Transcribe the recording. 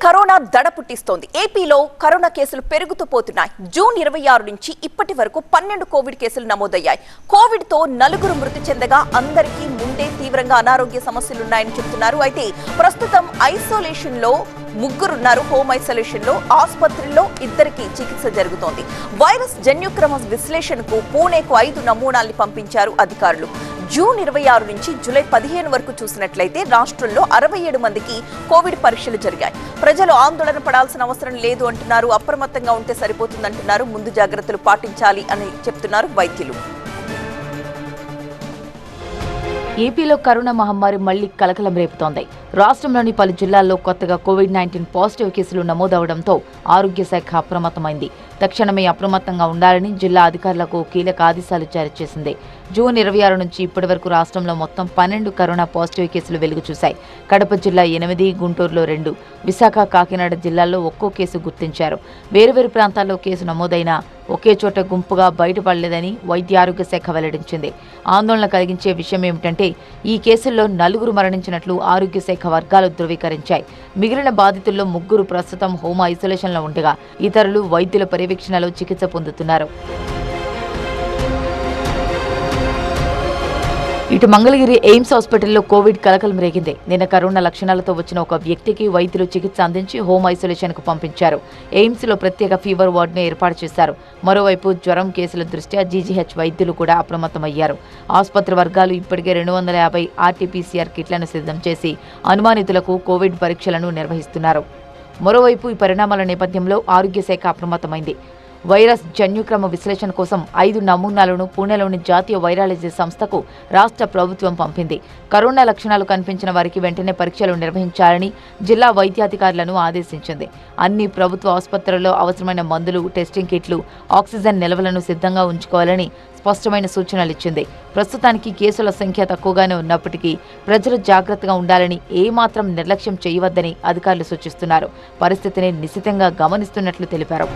Corona దడ పుట్టిస్తోంది. ఏపీలో corona కేసులు పెరుగుతూ పోతున్నాయి. జూన్ 26 నుంచి ఇప్పటి వరకు 12 కోవిడ్ కేసులు నమోదయ్యాయి. కోవిడ్ తో 4 మృతి చెందగా అందరికీ ముందే తీవ్రంగా అనారోగ్య సమస్యలున్నాయని చెబుతున్నారు. అయితే ప్రస్తుతం ఐసోలేషన్ లో 3 ఉన్నారు. హోమ్ ఐసోలేషన్ లో, ఆసుపత్రుల్లో 2కి చికిత్స జరుగుతోంది. వైరస్ జన్యుక్రమ విశ్లేషణకు పూణేకు 5 నమూనాల్ని పంపించారు అధికారులు. జూన్ 26 నుంచి జూలై 15 వరకు చూసినట్లయితే రాష్ట్రంలో 67 మందికి కోవిడ్ పరీక్షలు జరిగాయి. ప్రజలు ఆందోళన పడాల్సిన అవసరం లేదు అంటున్నారు. అప్రమత్తంగా ఉంటే సరిపోతుందంటున్నారు. ముందు జాగ్రత్తలు పాటించాలి అని చెప్తున్నారు వైద్యులు. ఏపీలో కరోనా మహమ్మారి మళ్లీ కలకలం రేపుతోంది. రాష్ట్రంలోని పలు జిల్లాల్లో కొత్తగా కోవిడ్-19 పాజిటివ్ కేసులు నమోదవడంతో ఆరోగ్య శాఖ అప్రమత్తమైంది. తక్షణమే అప్రమత్తంగా ఉండాలని జిల్లా అధికారులకు కీలక ఆదేశాలు జారీ చేసింది. జూన్ 26 నుంచి ఇప్పటి వరకు రాష్ట్రంలో మొత్తం 12 కరోనా పాజిటివ్ కేసులు వెలుగు చూశాయి. కడప జిల్లా 8, గుంటూరులో 2, విశాఖ, కాకినాడ జిల్లాల్లో ఒక్కో కేసు గుర్తించారు. వేరువేరు ప్రాంతాల్లో కేసు నమోదైనా ఒకే చోట గుంపుగా బయటపడలేదని వైద్య ఆరోగ్య శాఖ వెల్లడించింది. ఆందోళన కలిగించే విషయం ఏమిటంటే ఈ కేసుల్లో 4 మరణించినట్లు ఆరోగ్య శాఖ వర్గాలు ధృవీకరించాయి. మిగిలిన బాధితుల్లో 3 ప్రస్తుతం హోమ్ ఐసోలేషన్లో ఉండగా ఇతరులు వైద్యుల పర్యవేక్షణలో చికిత్స పొందుతున్నారు. ఇటు మంగళగిరి ఎయిమ్స్ హాస్పిటల్లో కోవిడ్ కలకలం రేగింది. నిన్న కరోనా లక్షణాలతో వచ్చిన ఒక వ్యక్తికి వైద్యులు చికిత్స అందించి హోమ్ ఐసోలేషన్కు పంపించారు. ఎయిమ్స్లో ప్రత్యేక ఫీవర్ వార్డును ఏర్పాటు చేశారు. మరోవైపు జ్వరం కేసుల దృష్ట్యా జీజీహెచ్ వైద్యులు కూడా అప్రమత్తమయ్యారు. ఆసుపత్రి వర్గాలు ఇప్పటికే 250 ఆర్టీపీసీఆర్ కిట్లను సిద్ధం చేసి అనుమానితులకు కోవిడ్ పరీక్షలను నిర్వహిస్తున్నారు. మరోవైపు ఈ పరిణామాల నేపథ్యంలో ఆరోగ్య శాఖ అప్రమత్తమైంది. వైరస్ జన్యుక్రమ విశ్లేషణ కోసం 5 నమూనాలను పూణేలోని జాతీయ వైరాలజీ సంస్థకు రాష్ట్ర ప్రభుత్వం పంపింది. కరోనా లక్షణాలు కనిపించిన వారికి వెంటనే పరీక్షలు నిర్వహించాలని జిల్లా వైద్యాధికారులను ఆదేశించింది. అన్ని ప్రభుత్వ ఆసుపత్రుల్లో అవసరమైన మందులు, టెస్టింగ్ కిట్లు, ఆక్సిజన్ నిల్వలను సిద్ధంగా ఉంచుకోవాలని స్పష్టమైన సూచనలు ఇచ్చింది. ప్రస్తుతానికి కేసుల సంఖ్య తక్కువగానే ఉన్నప్పటికీ ప్రజలు జాగ్రత్తగా ఉండాలని, ఏమాత్రం నిర్లక్ష్యం చేయవద్దని అధికారులు సూచిస్తున్నారు. పరిస్థితిని నిశితంగా గమనిస్తున్నట్లు తెలిపారు.